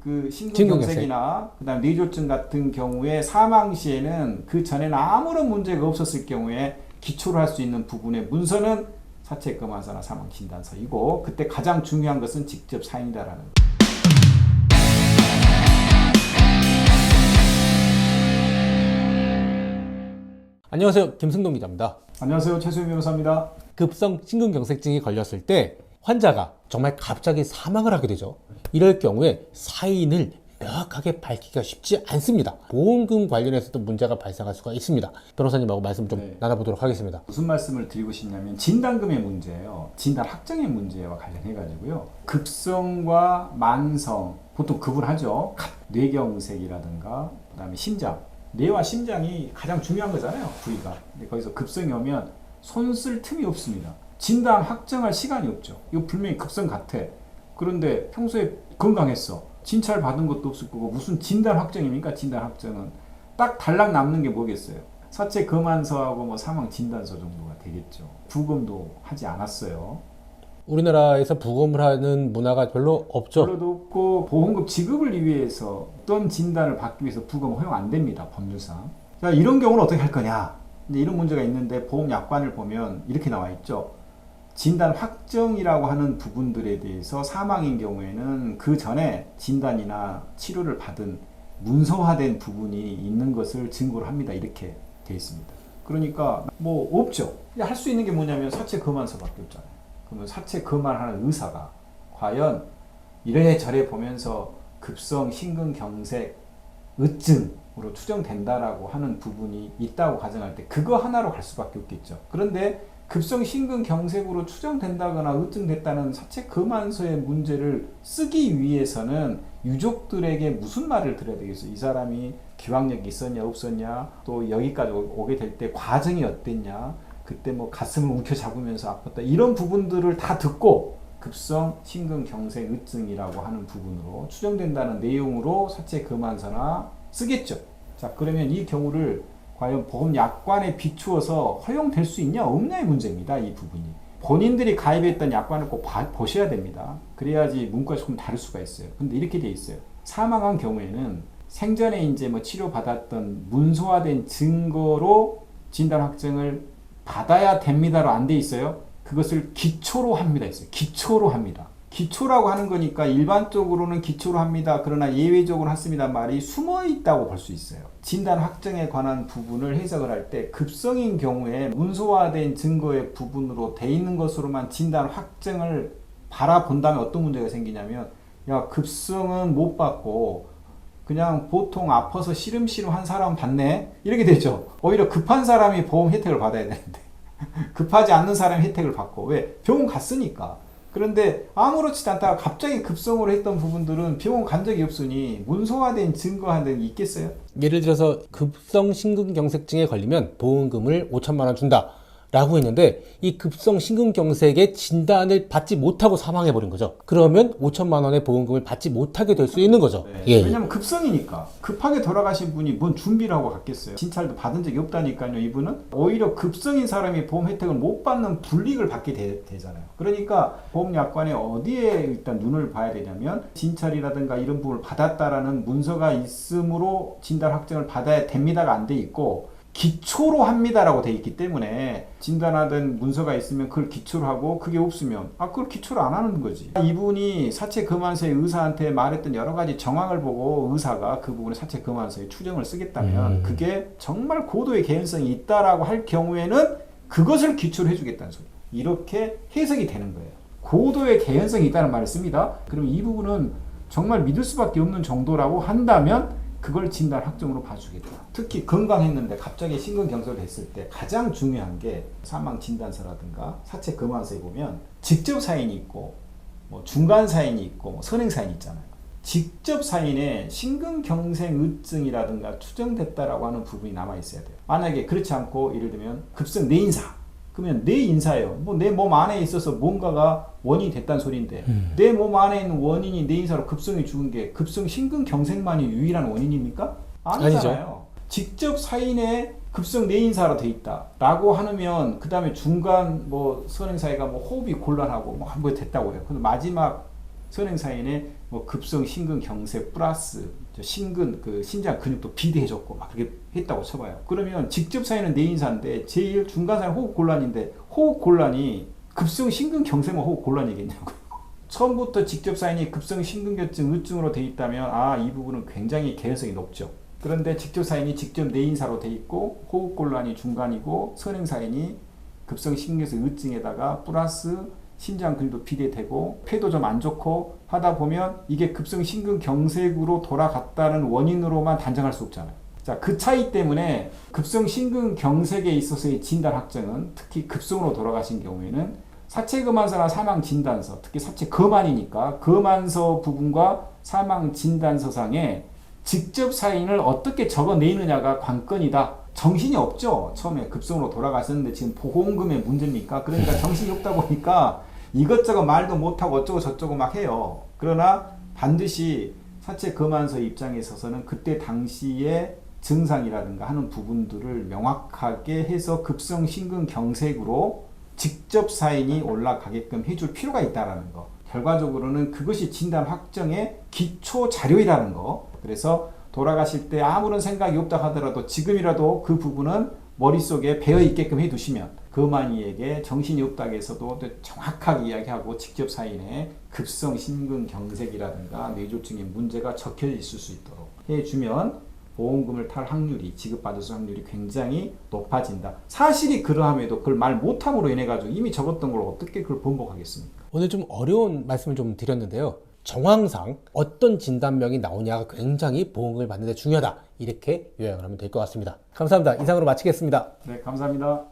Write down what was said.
그 심근경색이나 그다음 뇌졸중 같은 경우에 사망 시에는 그 전에는 아무런 문제가 없었을 경우에 기초로 할 수 있는 부분의 문서는 사체검안서나 사망진단서이고, 그때 가장 중요한 것은 직접 사인이다라는 거. 안녕하세요, 김승동 기자입니다. 안녕하세요, 최수영 변호사입니다. 급성 심근경색증이 걸렸을 때 환자가 정말 갑자기 사망을 하게 되죠. 이럴 경우에 사인을 명확하게 밝히기가 쉽지 않습니다. 보험금 관련해서도 문제가 발생할 수가 있습니다. 변호사님하고 말씀 좀 나눠보도록 하겠습니다. 무슨 말씀을 드리고 싶냐면 진단금의 문제예요. 진단 확정의 문제와 관련해 가지고요. 급성과 만성 보통 구분하죠. 뇌경색이라든가 그다음에 심장, 뇌와 심장이 가장 중요한 거잖아요, 부위가. 근데 거기서 급성이 오면 손 쓸 틈이 없습니다. 진단 확정할 시간이 없죠. 이거 분명히 급성 같아. 그런데 평소에 건강했어. 진찰 받은 것도 없을 거고 무슨 진단 확정입니까? 진단 확정은 딱 달랑 남는 게 뭐겠어요? 사체 검안서하고 뭐 사망 진단서 정도가 되겠죠. 부검도 하지 않았어요. 우리나라에서 부검을 하는 문화가 별로 없죠. 별로도 없고 보험금 지급을 위해서 어떤 진단을 받기 위해서 부검 허용 안 됩니다, 법률상. 자, 이런 경우는 어떻게 할 거냐? 근데 이런 문제가 있는데 보험 약관을 보면 이렇게 나와 있죠. 진단 확정이라고 하는 부분들에 대해서 사망인 경우에는 그 전에 진단이나 치료를 받은 문서화된 부분이 있는 것을 증거로 합니다. 이렇게 되어 있습니다. 그러니까 뭐 없죠. 할 수 있는 게 뭐냐면 사체 검안서밖에 없잖아요. 그러면 사체 검안하는 의사가 과연 이래저래 보면서 급성 심근경색 의증으로 추정된다라고 하는 부분이 있다고 가정할 때 그거 하나로 갈 수밖에 없겠죠. 그런데 급성 심근경색으로 추정된다거나 의증됐다는 사체 검안서의 문제를 쓰기 위해서는 유족들에게 무슨 말을 드려야 되겠어요? 이 사람이 기왕력이 있었냐 없었냐, 또 여기까지 오게 될 때 과정이 어땠냐, 그때 뭐 가슴을 움켜잡으면서 아팠다, 이런 부분들을 다 듣고 급성 심근경색 의증이라고 하는 부분으로 추정된다는 내용으로 사체 검안서나 쓰겠죠. 자, 그러면 이 경우를 과연 보험 약관에 비추어서 허용될 수 있냐 없냐의 문제입니다. 이 부분이. 본인들이 가입했던 약관을 꼭 보셔야 됩니다. 그래야지 문구가 조금 다를 수가 있어요. 근데 이렇게 돼 있어요. 사망한 경우에는 생전에 이제 뭐 치료받았던 문서화된 증거로 진단 확정을 받아야 됩니다로 안 돼 있어요. 그것을 기초로 합니다. 있어요. 기초로 합니다. 기초라고 하는 거니까 일반적으로는 기초로 합니다. 그러나 예외적으로 했습니다 말이 숨어 있다고 볼 수 있어요. 진단 확정에 관한 부분을 해석을 할 때 급성인 경우에 문서화된 증거의 부분으로 돼 있는 것으로만 진단 확정을 바라본다면 어떤 문제가 생기냐면, 야, 급성은 못 받고 그냥 보통 아파서 시름시름 한 사람 받네? 이렇게 되죠. 오히려 급한 사람이 보험 혜택을 받아야 되는데 급하지 않는 사람이 혜택을 받고, 왜? 병원 갔으니까. 그런데 아무렇지도 않다가 갑자기 급성으로 했던 부분들은 병원 간 적이 없으니 문서화된 증거하는 게 있겠어요? 예를 들어서 급성 심근경색증에 걸리면 보험금을 5천만 원 준다 라고 했는데 이 급성 심근경색의 진단을 받지 못하고 사망해버린 거죠. 그러면 5천만 원의 보험금을 받지 못하게 될 수 있는 거죠. 네. 예. 왜냐면 급성이니까. 급하게 돌아가신 분이 뭔 준비를 하고 갔겠어요. 진찰도 받은 적이 없다니까요. 이분은 오히려 급성인 사람이 보험 혜택을 못 받는 불이익을 받게 되잖아요. 그러니까 보험 약관에 어디에 일단 눈을 봐야 되냐면, 진찰이라든가 이런 부분을 받았다라는 문서가 있으므로 진단 확정을 받아야 됩니다가 안 돼 있고, 기초로 합니다라고 돼 있기 때문에 진단하던 문서가 있으면 그걸 기초로 하고, 그게 없으면 그걸 기초로 안 하는 거지. 이분이 사체 검안서의 의사한테 말했던 여러 가지 정황을 보고 의사가 그 부분을 사체 검안서에 추정을 쓰겠다면 그게 정말 고도의 개연성이 있다라고 할 경우에는 그것을 기초로 해주겠다는 소리. 이렇게 해석이 되는 거예요. 고도의 개연성이 있다는 말을 씁니다. 그럼 이 부분은 정말 믿을 수밖에 없는 정도라고 한다면 그걸 진단 확정으로 봐주겠다. 특히 건강했는데 갑자기 심근경색을 했을 때 가장 중요한 게 사망 진단서라든가 사체 검안서에 보면 직접 사인이 있고 뭐 중간 사인이 있고 뭐 선행 사인이 있잖아요. 직접 사인에 심근경색 의증이라든가 추정됐다라고 하는 부분이 남아 있어야 돼요. 만약에 그렇지 않고 예를 들면 급성 뇌인사, 그러면 뇌인사예요. 뭐 내 몸 안에 있어서 뭔가가 원인이 됐다는 소리인데 내 몸 안에 있는 원인이 뇌인사로 급성이 죽은 게 급성 심근경색만이 유일한 원인입니까? 아니잖아요. 아니죠. 직접 사인에 급성 뇌인사로 돼 있다라고 하면 그 다음에 중간 뭐 선행사이가 뭐 호흡이 곤란하고 뭐 됐다고 해요. 근데 마지막 선행사인에 뭐 급성 심근경색 플러스 심근 그 신장 근육도 비대해졌고 막 그렇게 했다고 쳐봐요. 그러면 직접 사인은 뇌인사인데 제일 중간 사인 호흡 곤란인데 호흡 곤란이 급성 심근경색만 호흡 곤란이겠냐고요. 처음부터 직접 사인이 급성 심근경색 의증으로 돼 있다면 이 부분은 굉장히 개연성이 높죠. 그런데 직접 사인이 직접 뇌인사로 돼 있고 호흡 곤란이 중간이고 선행 사인이 급성 심근경색 의증에다가 플러스 신장 근육도 비대되고 폐도 좀 안 좋고 하다 보면 이게 급성 심근경색으로 돌아갔다는 원인으로만 단정할 수 없잖아요. 자, 그 차이 때문에 급성 심근경색에 있어서의 진단 확정은 특히 급성으로 돌아가신 경우에는 사체검안서나 사망진단서, 특히 사체검안이니까 검안서 부분과 사망진단서상에 직접 사인을 어떻게 적어내느냐가 관건이다. 정신이 없죠. 처음에 급성으로 돌아가셨는데 지금 보험금의 문제입니까? 그러니까 정신이 없다 보니까 이것저것 말도 못하고 어쩌고 저쩌고 막 해요. 그러나 반드시 사체 검안서 입장에 있어서는 그때 당시의 증상이라든가 하는 부분들을 명확하게 해서 급성 심근경색으로 직접 사인이 올라가게끔 해줄 필요가 있다는 거. 결과적으로는 그것이 진단 확정의 기초 자료이라는 거. 그래서 돌아가실 때 아무런 생각이 없다 하더라도 지금이라도 그 부분은 머릿속에 배어 있게끔 해두시면 검안이에게 정신이 없다고 해서도 정확하게 이야기하고 직접 사인에 급성 심근경색이라든가 뇌졸중의 문제가 적혀져 있을 수 있도록 해주면 보험금을 탈 확률이 지급받을 수 확률이 굉장히 높아진다. 사실이 그러함에도 그걸 말 못함으로 인해 가지고 이미 적었던 걸 어떻게 그걸 번복하겠습니까? 오늘 좀 어려운 말씀을 좀 드렸는데요. 정황상 어떤 진단명이 나오냐가 굉장히 보험금을 받는 데 중요하다. 이렇게 요약을 하면 될 것 같습니다. 감사합니다. 이상으로 마치겠습니다. 네, 감사합니다.